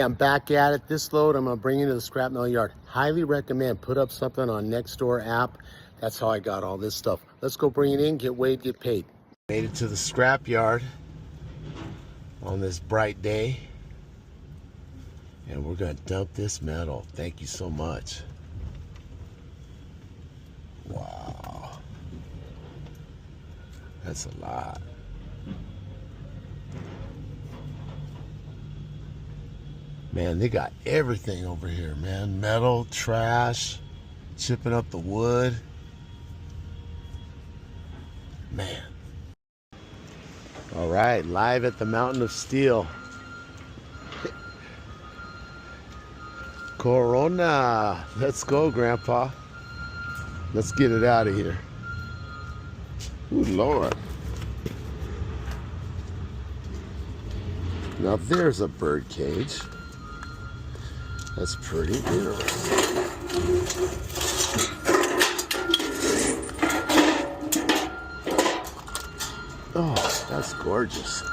I'm back at it. This load I'm gonna bring into the scrap metal yard. Highly recommend put up something on Nextdoor app. That's how I got all this stuff. Let's go bring it in, get weighed, get paid. Made it to the scrap yard on this bright day, and we're gonna dump this metal. Thank you so much. Wow, that's a lot. Man, they got everything over here, man. Metal, trash, chipping up the wood. Man. All right, live at the Mountain of Steel. Corona. Let's go, Grandpa. Let's get it out of here. Ooh, Lord. Now there's a bird cage. That's pretty interesting. Oh, that's gorgeous.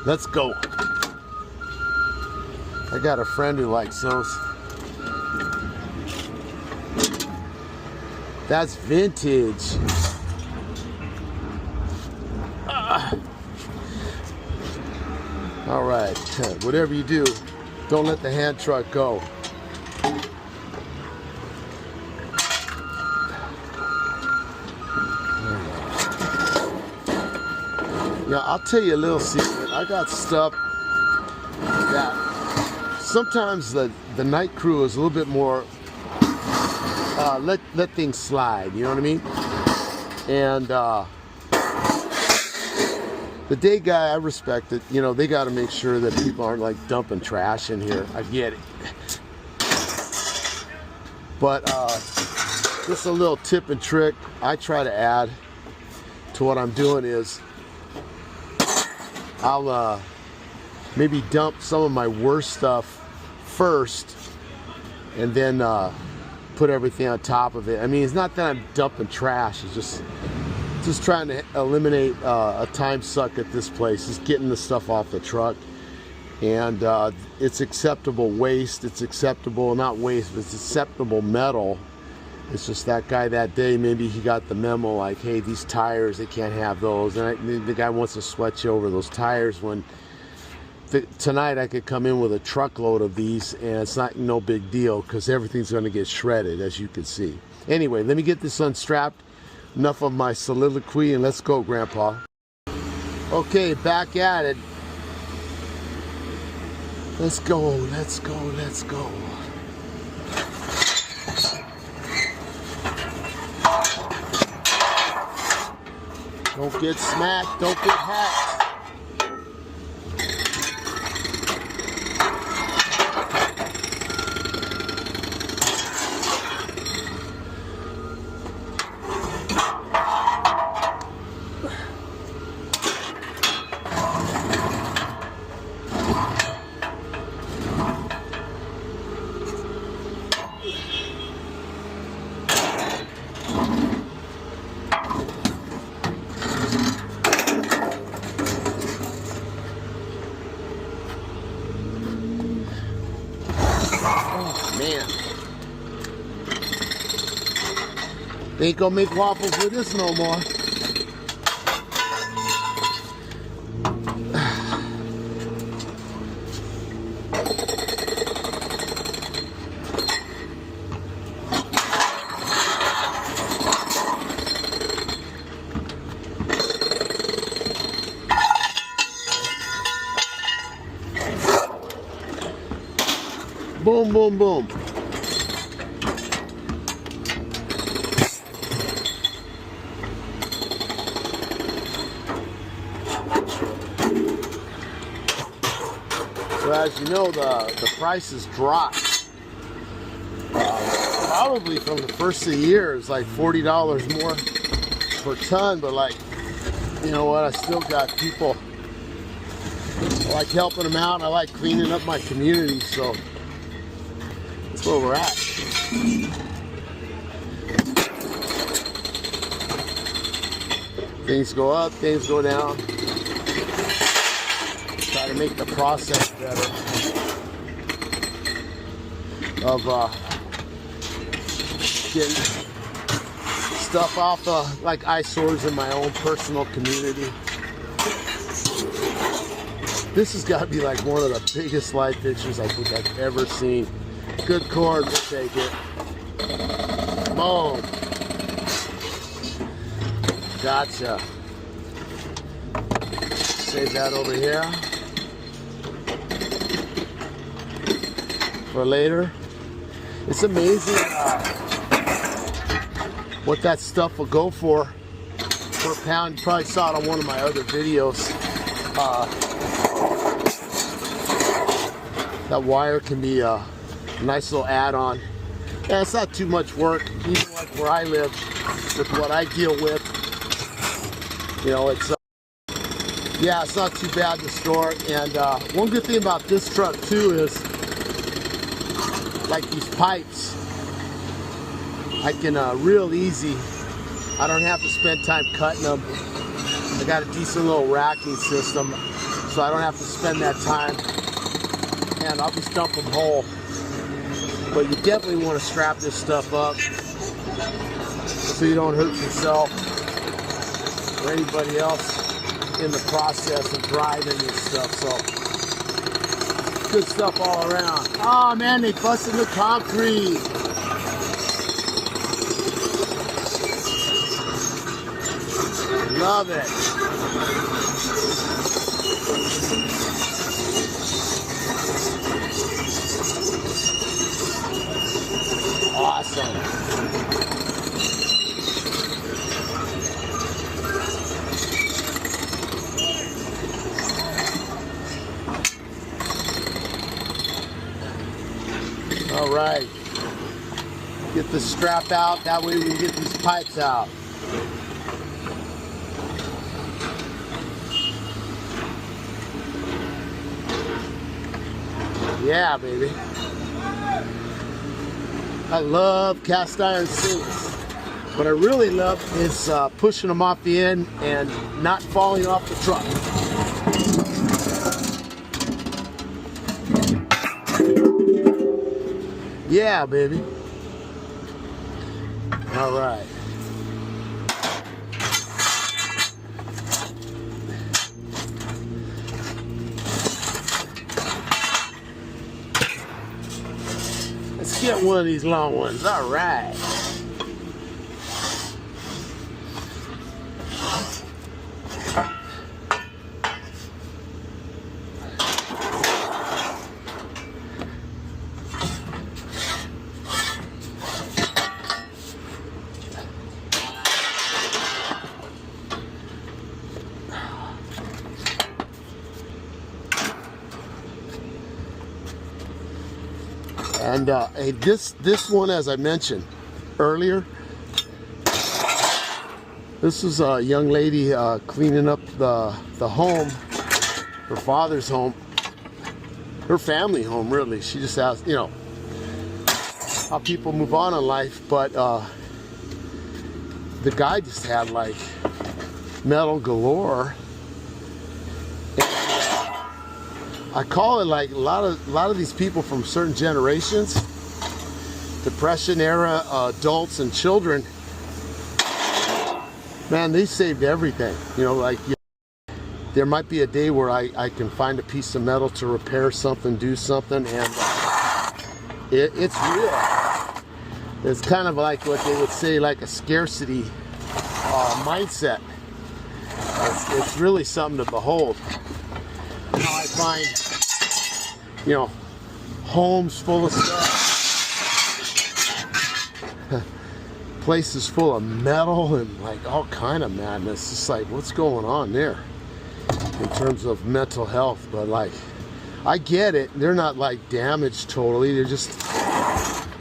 Let's go. I got a friend who likes those. That's vintage. All right, whatever you do, don't let the hand truck go. Yeah, I'll tell you a little secret. I got stuff that sometimes the night crew is a little bit more let things slide, you know what I mean? And the day guy, I respect it. You know, they got to make sure that people aren't like dumping trash in here. I get it. But just a little tip and trick I try to add to what I'm doing is I'll maybe dump some of my worst stuff first and then put everything on top of it. I mean, it's not that I'm dumping trash. It's just trying to eliminate a time suck at this place. Just getting the stuff off the truck. And it's acceptable waste. It's acceptable, not waste, but it's acceptable metal. It's just that guy that day, maybe he got the memo like, hey, these tires, they can't have those. And the guy wants to sweat you over those tires when tonight I could come in with a truckload of these and it's not no big deal because everything's going to get shredded, as you can see. Anyway, let me get this unstrapped. Enough of my soliloquy and let's go, Grandpa. Okay, back at it. Let's go, let's go, let's go. Don't get smacked, don't get hacked. Man, they ain't gonna make waffles with this no more. Boom, boom, boom. So as you know, the prices dropped. Probably from the first of the year, it's like $40 more per ton, but like, you know what, I still got people. I like helping them out, and I like cleaning up my community, so that's where we're at. Things go up, things go down. Try to make the process better of getting stuff off like eyesores in my own personal community. This has got to be like one of the biggest light fixtures I think I've ever seen. Good cord, we'll take it. Boom. Gotcha. Save that over here for later. It's amazing what that stuff will go for per pound. You probably saw it on one of my other videos. That wire can be a nice little add-on. Yeah, it's not too much work, even like where I live with what I deal with. You know, it's yeah, it's not too bad to store. And one good thing about this truck too is, like these pipes, I can real easy. I don't have to spend time cutting them. I got a decent little racking system, so I don't have to spend that time. And I'll just dump them whole. But you definitely want to strap this stuff up so you don't hurt yourself or anybody else in the process of driving and stuff. So good stuff all around. Oh man, they busted the concrete. Love it. Awesome. All right. Get the strap out. That way we can get these pipes out. Yeah, baby. I love cast iron sinks. What I really love is pushing them off the end and not falling off the truck. Yeah, baby. All right. Let's get one of these long ones. All right. And this one, as I mentioned earlier, this is a young lady cleaning up the home, her father's home, her family home, really. She just asked, you know, how people move on in life, but the guy just had like metal galore. I call it like a lot of these people from certain generations, Depression era adults and children, man, they saved everything. You know, like there might be a day where I can find a piece of metal to repair something, do something, and it's real. It's kind of like what they would say, like a scarcity mindset. It's really something to behold. Now I find, you know, homes full of stuff, places full of metal and like all kind of madness. It's like, what's going on there in terms of mental health? But like, I get it. They're not like damaged totally. They're just,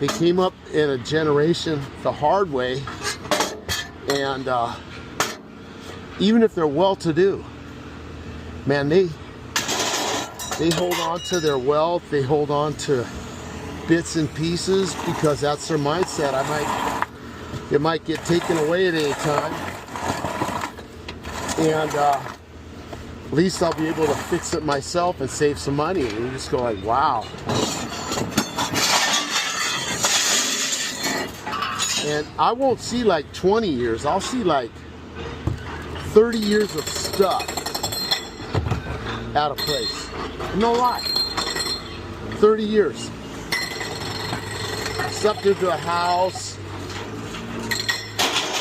they came up in a generation the hard way, and even if they're well-to-do, man, they hold on to their wealth, they hold on to bits and pieces because that's their mindset. It might get taken away at any time. And at least I'll be able to fix it myself and save some money. And you just go like, wow. And I won't see like 20 years. I'll see like 30 years of stuff out of place. No lie. 30 years. Stuffed into a house.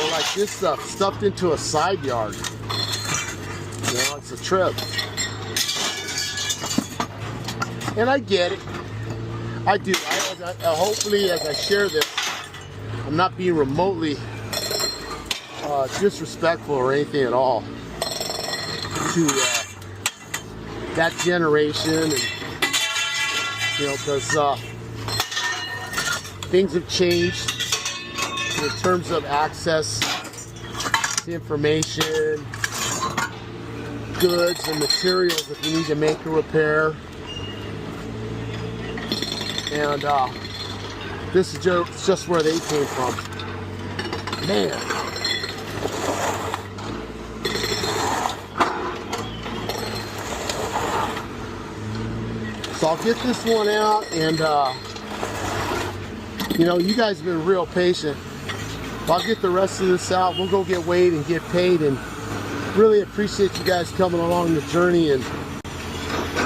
Or like this stuff, stuffed into a side yard. You know, it's a trip. And I get it. I do. Hopefully, as I share this, I'm not being remotely disrespectful or anything at all to that generation, and you know, because things have changed in terms of access to information, goods, and materials if you need to make a repair. And this is just where they came from. Man. So I'll get this one out, and you know, you guys have been real patient. I'll get the rest of this out. We'll go get weighed and get paid, and really appreciate you guys coming along the journey. And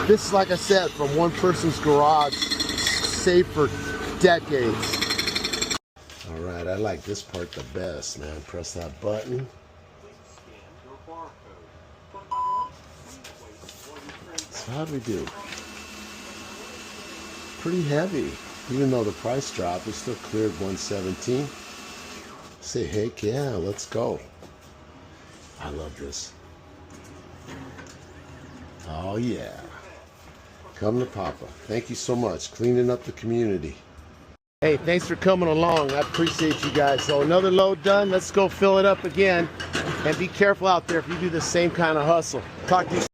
this is, like I said, from one person's garage, saved for decades. All right, I like this part the best, man. Press that button. So how do we do? Pretty heavy. Even though the price dropped, it still cleared 117. Say, heck yeah, let's go. I love this. Oh yeah. Come to Papa. Thank you so much. Cleaning up the community. Hey, thanks for coming along. I appreciate you guys. So another load done. Let's go fill it up again. And be careful out there if you do the same kind of hustle. Talk to you soon.